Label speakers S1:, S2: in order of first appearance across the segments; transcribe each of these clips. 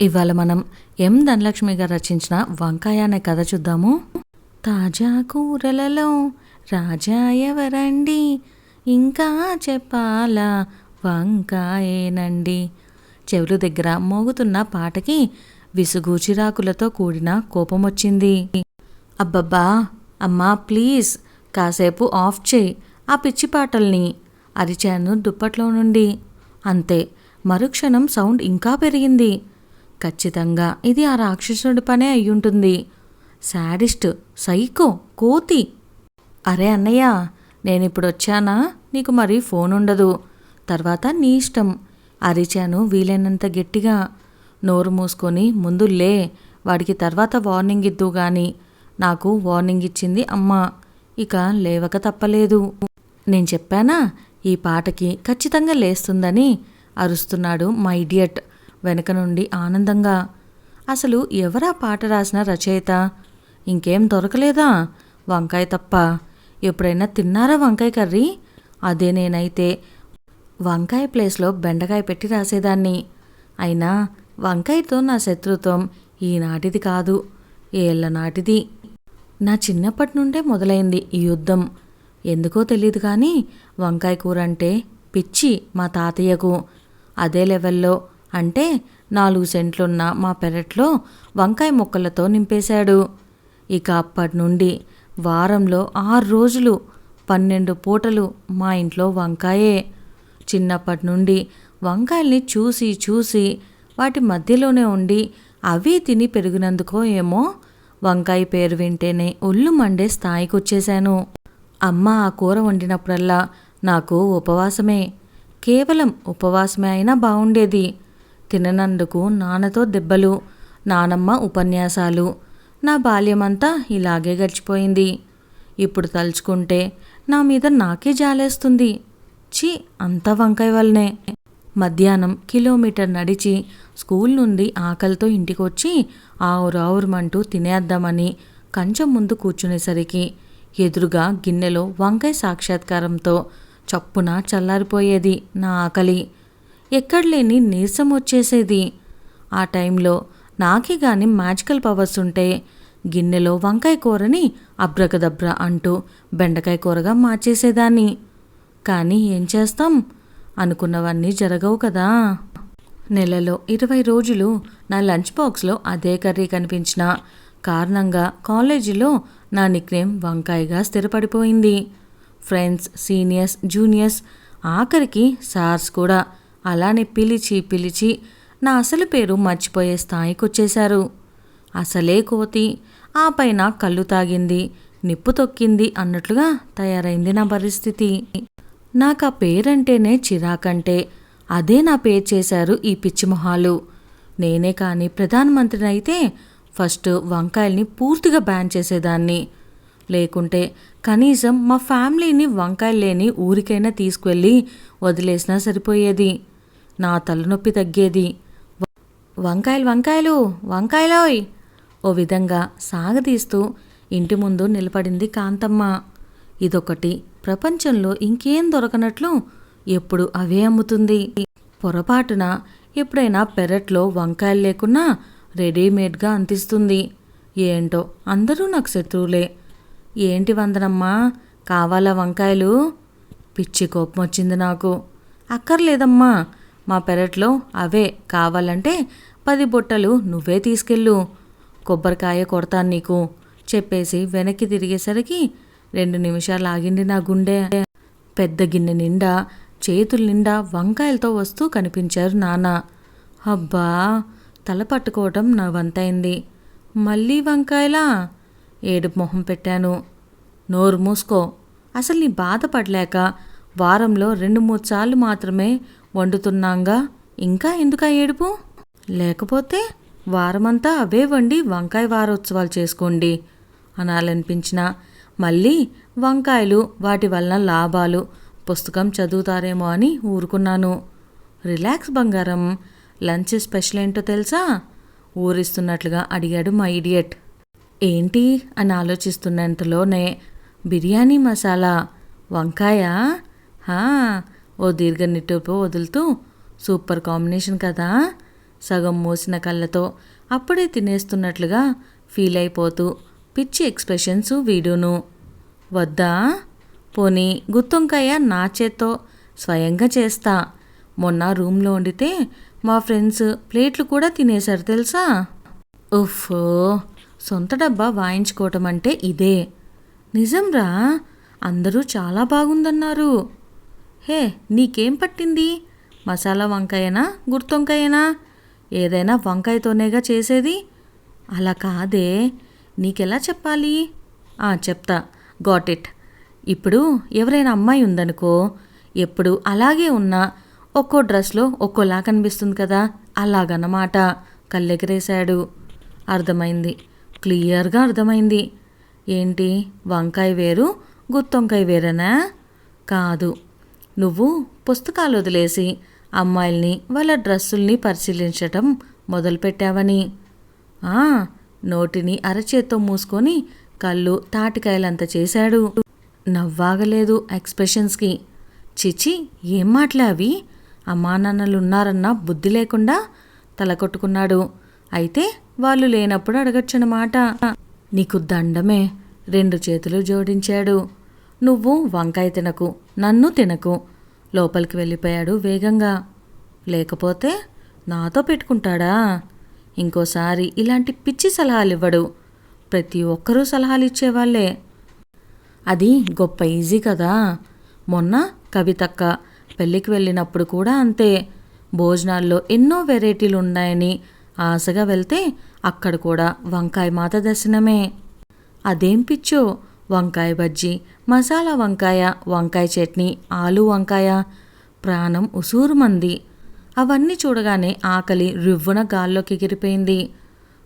S1: ఇవాళ మనం ఎం ధనలక్ష్మి గారు రచించిన వంకాయ అనే కథ చూద్దాము. తాజా కూరలలో రాజా ఎవరండి, ఇంకా చెప్పాలా వంకాయేనండి. చెవుల దగ్గర మోగుతున్న పాటకి విసుగు చిరాకులతో కూడిన కోపం వచ్చింది. అబ్బబ్బా అమ్మా ప్లీజ్ కాసేపు ఆఫ్ చేయి ఆ పిచ్చి పాటల్ని అరిచాను దుప్పట్లో నుండి. అంతే, మరుక్షణం సౌండ్ ఇంకా పెరిగింది. ఖచ్చితంగా ఇది ఆ రాక్షసుడి పనే అయ్యుంటుంది. శాడిస్ట్, సైకో, కోతి. అరే అన్నయ్య, నేనిప్పుడు వచ్చానా, నీకు మరి ఫోన్ ఉండదు, తర్వాత నీ ఇష్టం అరిచాను వీలైనంత గట్టిగా. నోరు మూసుకొని ముందు లే, వాడికి తర్వాత వార్నింగ్ ఇద్దు గాని. నాకు వార్నింగ్ ఇచ్చింది అమ్మ, ఇక లేవక తప్పలేదు. నేను చెప్పానా ఈ పాటకి ఖచ్చితంగా లేస్తుందని అరుస్తున్నాడు మా ఇడియట్ వెనక నుండి ఆనందంగా. అసలు ఎవరా పాట రాసిన రచయిత? ఇంకేం దొరకలేదా వంకాయ తప్ప? ఎప్పుడైనా తిన్నారా వంకాయ కర్రీ? అదే నేనైతే వంకాయ ప్లేస్లో బెండకాయ పెట్టి రాసేదాన్ని. అయినా వంకాయతో నా శత్రుత్వం ఈనాటిది కాదు, ఏళ్ల నాటిది. నా చిన్నప్పటి నుండే మొదలైంది ఈ యుద్ధం. ఎందుకో తెలీదు కానీ వంకాయ కూర అంటే పిచ్చి మా తాతయ్యకు. అదే లెవెల్లో అంటే 4 సెంట్లున్న మా పెరట్లో వంకాయ మొక్కలతో నింపేశాడు. ఇక అప్పటి నుండి వారంలో 6 రోజులు 12 పూటలు మా ఇంట్లో వంకాయే. చిన్నప్పటి నుండి వంకాయల్ని చూసి చూసి వాటి మధ్యలోనే ఉండి అవి తిని పెరిగినందుకో ఏమో వంకాయ పేరు వింటేనే ఒళ్ళు మండే స్థాయికి వచ్చేశాను. అమ్మ ఆ కూర వండినప్పుడల్లా నాకు ఉపవాసమే, కేవలం ఉపవాసమే అయినా బాగుండేది. తిననందుకు నాన్నతో దెబ్బలు, నానమ్మ ఉపన్యాసాలు. నా బాల్యమంతా ఇలాగే గడిచిపోయింది. ఇప్పుడు తలుచుకుంటే నా మీద నాకే జాలేస్తుంది. ఛీ, అంతా వంకాయ వల్లనే. మధ్యాహ్నం కిలోమీటర్ నడిచి స్కూల్ నుండి ఆకలితో ఇంటికొచ్చి ఆవురావురమంటూ తినేద్దామని కంచెం ముందు కూర్చునేసరికి ఎదురుగా గిన్నెలో వంకాయ సాక్షాత్కారంతో చప్పున చల్లారిపోయేది నా ఆకలి. ఎక్కడలేని నీరసం వచ్చేసేది. ఆ టైంలో నాకే గాని మ్యాజికల్ పవర్స్ ఉంటే గిన్నెలో వంకాయ కూరని అబ్రకదబ్ర అంటూ బెండకాయ కూరగా మార్చేసేదాన్ని. కానీ ఏం చేస్తాం, అనుకున్నవన్నీ జరగవు కదా. నెలలో 20 రోజులు నా లంచ్ బాక్స్లో అదే కర్రీ కనిపించిన కారణంగా కాలేజీలో నా నిక్నేమ్ వంకాయగా స్థిరపడిపోయింది. ఫ్రెండ్స్, సీనియర్స్, జూనియర్స్, ఆఖరికి సార్స్ కూడా అలానే పిలిచి పిలిచి నా అసలు పేరు మర్చిపోయే స్థాయికి వచ్చేశారు. అసలే కోతి, ఆ పైన కళ్ళు తాగింది, నిప్పు తొక్కింది అన్నట్లుగా తయారైంది నా పరిస్థితి. నాకు ఆ పేరంటేనే చిరాకంటే అదే నా పేరు చేశారు ఈ పిచ్చిమొహాలు. నేనే కానీ ప్రధానమంత్రిని అయితే ఫస్ట్ వంకాయల్ని పూర్తిగా బ్యాన్ చేసేదాన్ని. లేకుంటే కనీసం మా ఫ్యామిలీని వంకాయలు లేని ఊరికైనా తీసుకువెళ్ళి వదిలేసినా సరిపోయేది. నా తలనొప్పి తగ్గేది. వంకాయలు వంకాయలు వంకాయలోయ్ ఓ విధంగా సాగదీస్తూ ఇంటి ముందు నిలబడింది కాంతమ్మ. ఇదొకటి, ప్రపంచంలో ఇంకేం దొరకనట్లు ఎప్పుడు అవే అమ్ముతుంది. పొరపాటున ఎప్పుడైనా పెరట్లో వంకాయలు లేకున్నా రెడీమేడ్గా అందిస్తుంది. ఏంటో అందరూ నాకు శత్రువులే. ఏంటి వందనమ్మా, కావాలా వంకాయలు? పిచ్చి కోపం వచ్చింది నాకు. అక్కర్లేదమ్మా, మా పెరట్లో అవే, కావాలంటే 10 బుట్టలు నువ్వే తీసుకెళ్ళు, కొబ్బరికాయ కొడతాను నీకు చెప్పేసి వెనక్కి తిరిగేసరికి 2 నిమిషాలు ఆగింది నా గుండె. పెద్ద గిన్నె నిండా చేతుల నిండా వంకాయలతో వస్తూ కనిపించారు నాన్న. అబ్బా, తల పట్టుకోవటం నా వంతైంది. మళ్ళీ వంకాయలా? ఏడుపు మొహం పెట్టాను. నోరు మూసుకో, అసలు నీ బాధపడలేక వారంలో 2-3 సార్లు మాత్రమే వండుతున్నాంగా, ఇంకా ఎందుకా ఏడుపు? లేకపోతే వారమంతా అవే వండి వంకాయ వారోత్సవాలు చేసుకోండి అనాలనిపించినా మళ్ళీ వంకాయలు, వాటి వలన లాభాలు పుస్తకం చదువుతారేమో అని ఊరుకున్నాను. రిలాక్స్ బంగారం, లంచ్ స్పెషల్ ఏంటో తెలుసా? ఊరిస్తున్నట్లుగా అడిగాడు మా ఇడియట్. ఏంటి అని ఆలోచిస్తున్నంతలోనే బిర్యానీ మసాలా వంకాయ. ఓ దీర్ఘ నిట్టూర్పు వదులుతూ, సూపర్ కాంబినేషన్ కదా, సగం మూసిన కళ్ళతో అప్పుడే తినేస్తున్నట్లుగా ఫీల్ అయిపోతూ పిచ్చి ఎక్స్ప్రెషన్స్ వీడును. వద్దా? పోనీ గుత్తొంకాయ నా చేత్తో స్వయంగా చేస్తా. మొన్న రూమ్లో వండితే మా ఫ్రెండ్స్ ప్లేట్లు కూడా తినేశారు తెలుసా? ఉఫ్ఫో, సొంత డబ్బా వాయించుకోవటం అంటే ఇదే. నిజంరా, అందరూ చాలా బాగుందన్నారు. హే, నీకేం పట్టింది? మసాలా వంకాయనా గుత్తొంకాయనా? ఏదైనా వంకాయతోనేగా చేసేది. అలా కాదే, నీకెలా చెప్పాలి? చెప్తా. Got it. ఇప్పుడు ఎవరైనా అమ్మాయి ఉందనుకో, ఎప్పుడు అలాగే ఉన్నా ఒక్కో డ్రెస్లో ఒక్కోలా కనిపిస్తుంది కదా, అలాగన్నమాట. కళ్ళెగరేశాడు. అర్థమైంది, క్లియర్గా అర్థమైంది. ఏంటి, వంకాయ వేరు గుత్తొంకాయ వేరేనా? కాదు, నువ్వు పుస్తకాలు వదిలేసి అమ్మాయిల్ని వాళ్ళ డ్రెస్సుల్ని పరిశీలించటం మొదలుపెట్టావని. నోటిని అరచేత్తో మూసుకొని కళ్ళు తాటికాయలంత చేశాడు. నవ్వాగలేదు ఎక్స్ప్రెషన్స్కి. చిచి, ఏం మాట్లావి? అమ్మా నాన్నలున్నారన్న బుద్ధి లేకుండా తల కొట్టుకున్నాడు. అయితే వాళ్ళు లేనప్పుడు అడగచ్చనమాట. నీకు దండమే. 2 చేతులు జోడించాడు. నువ్వు వంకాయ తినకు, నన్ను తినకు. లోపలికి వెళ్ళిపోయాడు వేగంగా. లేకపోతే నాతో పెట్టుకుంటాడా? ఇంకోసారి ఇలాంటి పిచ్చి సలహాలు ఇవ్వడు. ప్రతి ఒక్కరూ సలహాలు ఇచ్చేవాళ్లే. అది గొప్ప ఈజీ కదా. మొన్న కవితక్క పెళ్ళికి వెళ్ళినప్పుడు కూడా అంతే. భోజనాల్లో ఎన్నో వెరైటీలు ఉన్నాయని ఆశగా వెళ్తే అక్కడ కూడా వంకాయ మాత దర్శనమే. అదేం పిచ్చో, వంకాయ బజ్జీ, మసాలా వంకాయ, వంకాయ చట్నీ, ఆలు వంకాయ. ప్రాణం ఉసూరుమంది. అవన్నీ చూడగానే ఆకలి రివ్వున గాల్లోకి ఎగిరిపోయింది.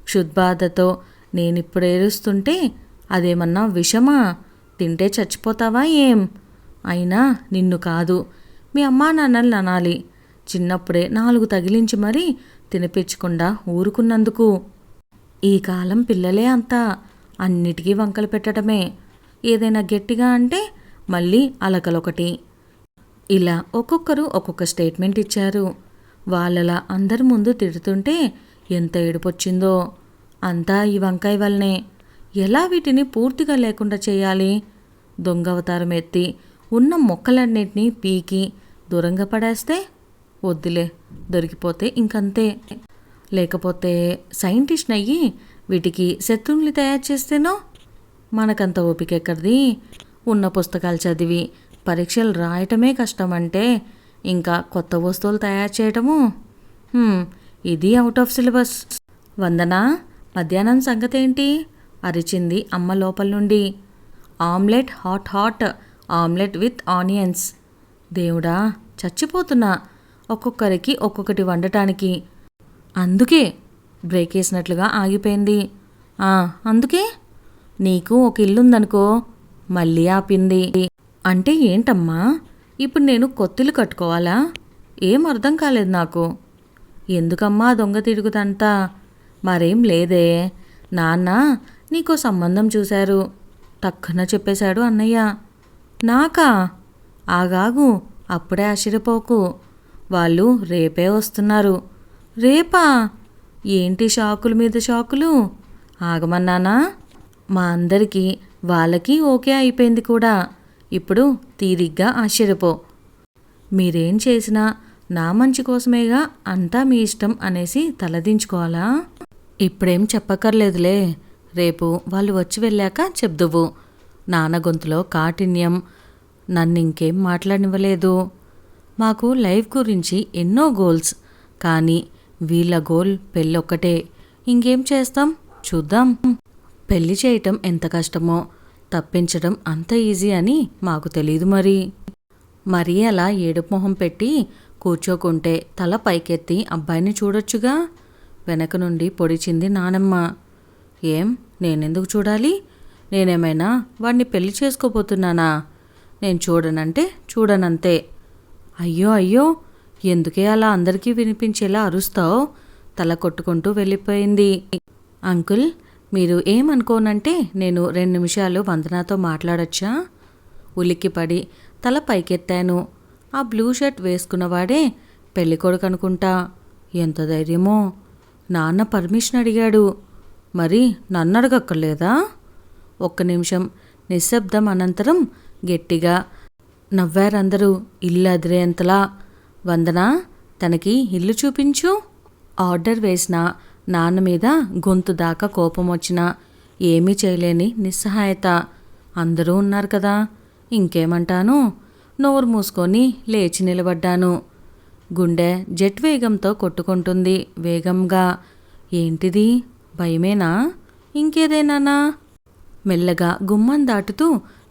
S1: క్షుద్బాధతో నేనిప్పుడు ఏడుస్తుంటే అదేమన్నా విషమా? తింటే చచ్చిపోతావా ఏం? అయినా నిన్ను కాదు, మీ అమ్మా నాన్నల్ని అనాలి. చిన్నప్పుడే 4 తగిలించి మరీ తినిపించకుండా ఊరుకున్నందుకు. ఈ కాలం పిల్లలే అంతా, అన్నిటికీ వంకలు పెట్టడమే. ఏదైనా గట్టిగా అంటే మళ్ళీ అలకలొకటి. ఇలా ఒక్కొక్కరు ఒక్కొక్క స్టేట్మెంట్ ఇచ్చారు. వాళ్ళలా అందరి ముందు తిడుతుంటే ఎంత ఏడుపొచ్చిందో. అంతా ఈ వంకాయ వల్లనే. ఎలా వీటిని పూర్తిగా లేకుండా చేయాలి? దొంగవతారం ఎత్తి ఉన్న మొక్కలన్నింటినీ పీకి దూరంగా పడేస్తే? వద్దులే, దొరికిపోతే ఇంకంతే. లేకపోతే సైంటిస్ట్ అయ్యి వీటికి శత్రువుల్ని తయారు చేస్తేనో? మనకంత ఓపిక ఎక్కడిది? ఉన్న పుస్తకాలు చదివి పరీక్షలు రాయటమే కష్టమంటే ఇంకా కొత్త వస్తువులు తయారు చేయటము? ఇది అవుట్ ఆఫ్ సిలబస్. వందనా, మధ్యాహ్నం సంగతేంటి? అరిచింది అమ్మ లోపల నుండి. Omelette, hot omelette with onions. దేవుడా, చచ్చిపోతున్నా. ఒక్కొక్కరికి ఒక్కొక్కటి వండటానికి. అందుకే బ్రేక్ వేసినట్లుగా ఆగిపోయింది. అందుకే నీకు ఒక ఇల్లుందనుకో. మళ్ళీ ఆపింది. అంటే ఏంటమ్మా, ఇప్పుడు నేను కొత్తిల్లు కట్టుకోవాలా? ఏం అర్థం కాలేదు నాకు. ఎందుకమ్మా దొంగ తిరుగుతంతా? మరేం లేదే, నాన్న నీకో సంబంధం చూశారు. టక్కున చెప్పేశాడు అన్నయ్య. నాకా? ఆగాగు, అప్పుడే ఆశ్చర్యపోకు. వాళ్ళు రేపే వస్తున్నారు. రేపా? ఏంటి షాకుల మీద షాకులు? ఆగమన్నానా? మా అందరికీ వాళ్ళకి ఓకే అయిపోయింది కూడా. ఇప్పుడు తీరిగ్గా ఆశ్చర్యపో. మీరేం చేసినా నా మంచి కోసమేగా, అంతా మీ ఇష్టం అనేసి తలదించుకోవాలా? ఇప్పుడేం చెప్పక్కర్లేదులే, రేపు వాళ్ళు వచ్చి వెళ్ళాక చెప్దువు. నాన్న గొంతులో కాఠిన్యం నన్నింకేం మాట్లాడనివ్వలేదు. మాకు లైఫ్ గురించి ఎన్నో గోల్స్, కానీ వీళ్ళ గోల్ పెళ్ళొక్కటే. ఇంకేం చేస్తాం, చూద్దాం. పెళ్లి చేయటం ఎంత కష్టమో, తప్పించడం అంత ఈజీ అని మాకు తెలీదు. మరీ అలా ఏడుపు మొహం పెట్టి కూర్చోకుంటే తల పైకెత్తి అబ్బాయిని చూడొచ్చుగా. వెనక నుండి పొడిచింది నానమ్మ. ఏం, నేనెందుకు చూడాలి? నేనేమైనా వాడిని పెళ్లి చేసుకోబోతున్నానా? నేను చూడనంటే చూడనంతే. అయ్యో అయ్యో, ఎందుకే అలా అందరికీ వినిపించేలా అరుస్తావు? తల కొట్టుకుంటూ వెళ్ళిపోయింది. అంకుల్, మీరు ఏమనుకోనంటే నేను 2 నిమిషాలు వందనాతో మాట్లాడొచ్చా? ఉలిక్కిపడి తల పైకెత్తాను. ఆ బ్లూ షర్ట్ వేసుకున్నవాడే పెళ్ళికొడుకు అనుకుంటా. ఎంత ధైర్యమో! నాన్న పర్మిషన్ అడిగాడు. మరి నన్ను అడగక్కర్లేదా? ఒక్క నిమిషం నిశ్శబ్దం అనంతరం గట్టిగా నవ్వారందరూ ఇల్లు అదిరేంతలా. వందన, తనకి ఇల్లు చూపించు. ఆర్డర్ వేసిన నాన్న మీద గొంతు దాకా కోపం వచ్చినా ఏమీ చేయలేని నిస్సహాయత. అందరూ ఉన్నారు కదా, ఇంకేమంటాను? నోరు మూసుకొని లేచి నిలబడ్డాను. గుండె జెట్ వేగంతో కొట్టుకుంటుంది వేగంగా. ఏంటిది? భయమేనా? ఇంకేదైనానా? మెల్లగా గుమ్మం దాటుతూ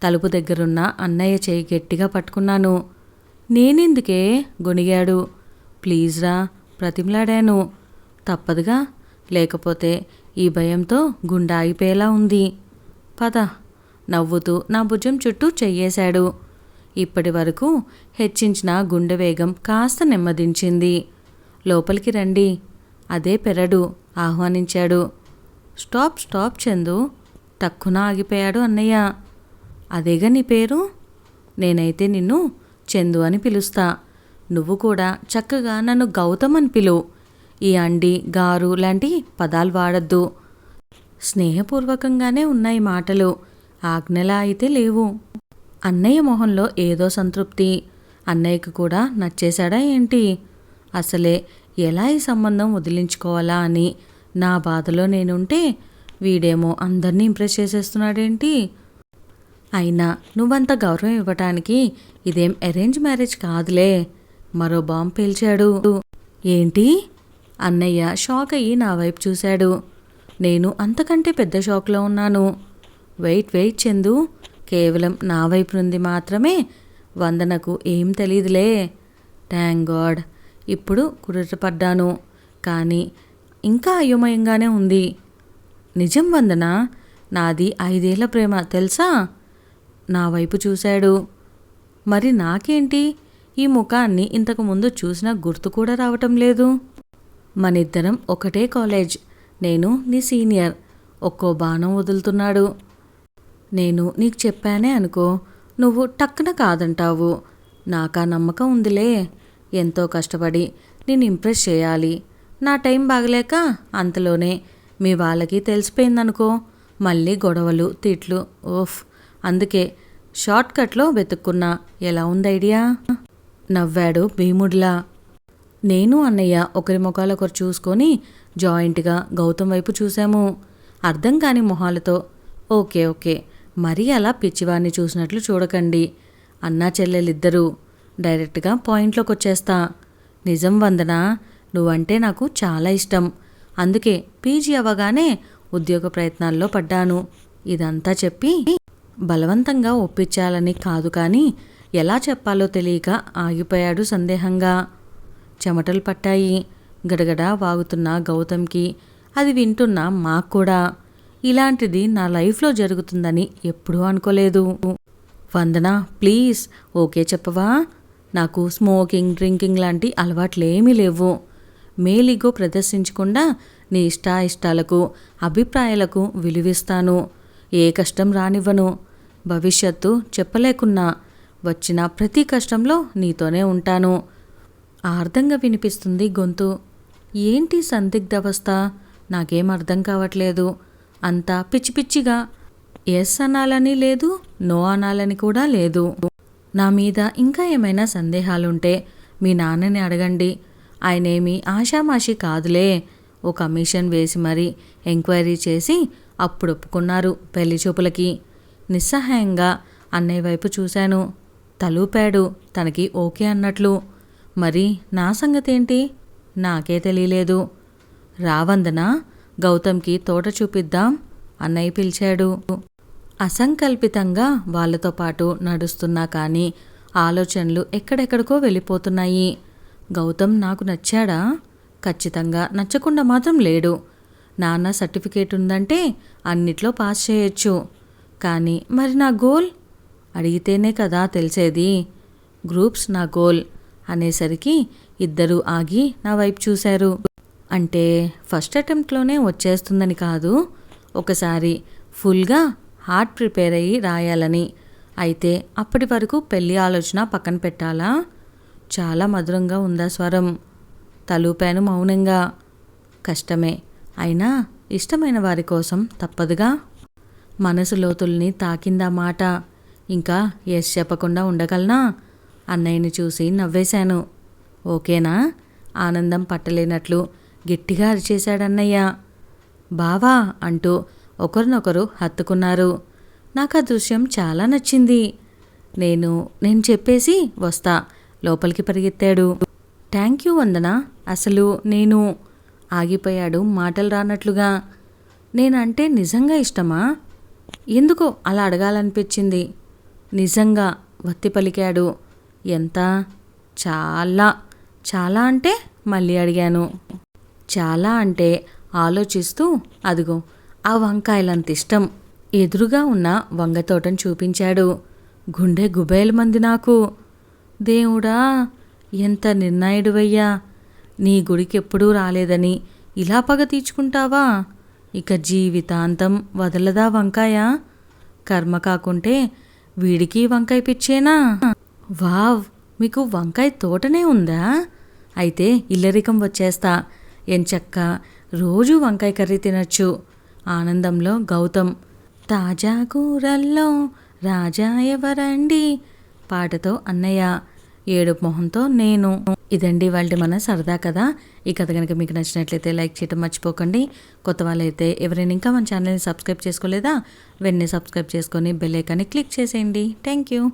S1: తలుపు దగ్గరున్న అన్నయ్య చేయి గట్టిగా పట్టుకున్నాను. నేనెందుకే? గొణిగాడు. ప్లీజ్ రా, ప్రతిమలాడాను. తప్పదుగా, లేకపోతే ఈ భయంతో గుండె ఆగిపోయేలా ఉంది. పద. నవ్వుతూ నా భుజం చుట్టూ చెయ్యేశాడు. ఇప్పటి వరకు హెచ్చించిన గుండె వేగం కాస్త నెమ్మదించింది. లోపలికి రండి, అదే పెరడు ఆహ్వానించాడు. స్టాప్ స్టాప్ చందు, టక్కున ఆగిపోయాడు అన్నయ్య. అదేగా నీ పేరు? నేనైతే నిన్ను చందు అని పిలుస్తా. నువ్వు కూడా చక్కగా నన్ను గౌతమ్ అని పిలువు. ఈ అండి, గారు లాంటి పదాలు వాడద్దు. స్నేహపూర్వకంగానే ఉన్నాయి మాటలు, ఆజ్ఞలా అయితే లేవు. అన్నయ్య మొహంలో ఏదో సంతృప్తి. అన్నయ్యకు కూడా నచ్చేశాడా ఏంటి? అసలే ఎలా ఈ సంబంధం వదిలించుకోవాలా అని నా బాధలో నేనుంటే వీడేమో అందరినీ ఇంప్రెస్ చేసేస్తున్నాడేంటి? అయినా నువ్వంత గౌరవం ఇవ్వటానికి ఇదేం అరేంజ్ మ్యారేజ్ కాదులే. మరో బాంబు పేల్చాడు. ఏంటి? అన్నయ్య షాక్ అయ్యి నా వైపు చూశాడు. నేను అంతకంటే పెద్ద షాక్లో ఉన్నాను. వెయిట్ వెయిట్ చందు, కేవలం నా వైపు నుండి మాత్రమే. వందనకు ఏం తెలీదులే. Thank God. ఇప్పుడు కుదుటపడ్డాను. కానీ ఇంకా అయోమయంగానే ఉంది. నిజం వందన, నాది 5 ఏళ్ల ప్రేమ తెలుసా? నా వైపు చూశాడు. మరి నాకేంటి? ఈ ముఖాన్ని ఇంతకుముందు చూసిన గుర్తు కూడా రావటం లేదు. మనిద్దరం ఒకటే కాలేజ్. నేను నీ సీనియర్. ఒక్కో బాణం వదులుతున్నాడు. నేను నీకు చెప్పానే అనుకో, నువ్వు టక్కున కాదంటావు. నాకా నమ్మకం ఉందిలే. ఎంతో కష్టపడి నేను ఇంప్రెస్ చేయాలి. నా టైం బాగలేక అంతలోనే మీ వాళ్ళకి తెలిసిపోయిందనుకో, మళ్ళీ గొడవలు తిట్లు. ఓఫ్, అందుకే షార్ట్కట్లో వెతుక్కున్నా. ఎలా ఉంది ఐడియా? నవ్వాడు భీముడిలా. నేను అన్నయ్య ఒకరి ముఖాలొకరు చూసుకొని జాయింట్గా గౌతమ్ వైపు చూశాము. అర్థం కాని మొహాలతో. ఓకే ఓకే, మరీ అలా పిచ్చివాడిని చూసినట్లు చూడకండి. అన్నా చెల్లెలిద్దరూ. డైరెక్ట్గా పాయింట్లోకి వచ్చేస్తా. నిజం వందనా, నువ్వంటే నాకు చాలా ఇష్టం. అందుకే పీజీ అవ్వగానే ఉద్యోగ ప్రయత్నాల్లో పడ్డాను. ఇదంతా చెప్పి బలవంతంగా ఒప్పించాలని కాదు, కానీ ఎలా చెప్పాలో తెలియక ఆగిపోయాడు సందేహంగా. చెమటలు పట్టాయి. గడగడా వాగుతున్న గౌతమ్కి, అది వింటున్న మాకు కూడా. ఇలాంటిది నా లైఫ్లో జరుగుతుందని ఎప్పుడూ అనుకోలేదు. వందన ప్లీజ్ ఓకే చెప్పవా? నాకు స్మోకింగ్, డ్రింకింగ్ లాంటి అలవాట్లేమీ లేవు. మేలిగో ప్రదర్శించకుండా నీ ఇష్టాయిష్టాలకు, అభిప్రాయాలకు విలువిస్తాను. ఏ కష్టం రానివ్వను. భవిష్యత్తు చెప్పలేకున్నా వచ్చిన ప్రతి కష్టంలో నీతోనే ఉంటాను. ఆర్ధంగా వినిపిస్తుంది గొంతు. ఏంటి సందిగ్ధావస్థ? నాకేం అర్థం కావట్లేదు. అంతా పిచ్చి పిచ్చిగా. ఎస్ అనాలని లేదు, నో అనాలని కూడా లేదు. నా మీద ఇంకా ఏమైనా సందేహాలుంటే మీ నాన్నని అడగండి. ఆయనేమీ ఆషామాషి కాదులే. ఓ కమిషన్ వేసి మరీ ఎంక్వైరీ చేసి అప్పుడు ఒప్పుకున్నారు పెళ్లి చూపులకి. నిస్సహాయంగా అన్నయ్య వైపు చూశాను. తలూపాడు తనకి ఓకే అన్నట్లు. మరి నా సంగతేంటి? నాకే తెలియలేదు. రావందనా, గౌతమ్కి తోట చూపిద్దాం అన్నయ్య పిలిచాడు. అసంకల్పితంగా వాళ్లతో పాటు నడుస్తున్నా కానీ ఆలోచనలు ఎక్కడెక్కడికో వెళ్ళిపోతున్నాయి. గౌతమ్ నాకు నచ్చాడా? ఖచ్చితంగా నచ్చకుండా మాత్రం లేడు. నాన్న సర్టిఫికేట్ ఉందంటే అన్నిట్లో పాస్ చేయొచ్చు. కానీ మరి నా గోల్? అడిగితేనే కదా తెలిసేది. గ్రూప్స్ నా గోల్ అనేసరికి ఇద్దరూ ఆగి నా వైపు చూశారు. అంటే ఫస్ట్ అటెంప్ట్లోనే వచ్చేస్తుందని కాదు, ఒకసారి ఫుల్గా హార్ట్ ప్రిపేర్ అయ్యి రాయాలని. అయితే అప్పటి వరకు పెళ్లి ఆలోచన పక్కన పెట్టాలా? చాలా మధురంగా ఉందా స్వరం. తలూపాను మౌనంగా. కష్టమే, అయినా ఇష్టమైన వారి కోసం తప్పదుగా. మనసు లోతుల్ని తాకిందా మాట. ఇంకా ఎస్ చెప్పకుండా ఉండగలనా? అన్నయ్యని చూసి నవ్వేశాను. ఓకేనా? ఆనందం పట్టలేనట్లు గట్టిగా అరిచేశాడన్నయ్య. బావా అంటూ ఒకరినొకరు హత్తుకున్నారు. నాకు ఆ దృశ్యం చాలా నచ్చింది. నేను చెప్పేసి వస్తా లోపలికి పరిగెత్తాడు. థ్యాంక్ యూ వందన. అసలు నేను ఆగిపోయాడు మాటలు రానట్లుగా. నేనంటే నిజంగా ఇష్టమా? ఎందుకో అలా అడగాలనిపించింది. నిజంగా వత్తి పలికాడు. ఎంత? చాలా. చాలా అంటే మళ్ళీ అడిగాను. చాలా అంటే ఆలోచిస్తూ అదిగో ఆ వంకాయలంత ఇష్టం. ఎదురుగా ఉన్న వంగ తోటను చూపించాడు. గుండె గుబేలమంది నాకు. దేవుడా, ఎంత నిర్ణయుడివయ్యా! నీ గుడికెప్పుడూ రాలేదని ఇలా పగ తీర్చుకుంటావా? ఇక జీవితాంతం వదలదా వంకాయ? కర్మ కాకుంటే వీడికి వంకాయ పిచ్చేనా? వావ్, మీకు వంకాయ తోటనే ఉందా? అయితే ఇల్లరికం వచ్చేస్తా. ఎంచక్క రోజూ వంకాయ కర్రీ తినచ్చు. ఆనందంలో గౌతమ్. తాజా కూరల్లో రాజా ఎవరండి పాటతో అన్నయ్య. ఏడుపు మొహంతో నేను. ఇదండి వాళ్ళ మన సరదా కదా. ఈ కథ కనుక మీకు నచ్చినట్లయితే లైక్ చేయడం మర్చిపోకండి. కొత్త వాళ్ళైతే ఎవరైనా ఇంకా మన ఛానల్ని సబ్స్క్రైబ్ చేసుకోలేదా, వెంటనే సబ్స్క్రైబ్ చేసుకొని బెల్ ఐకాన్ని క్లిక్ చేసేయండి. Thank you.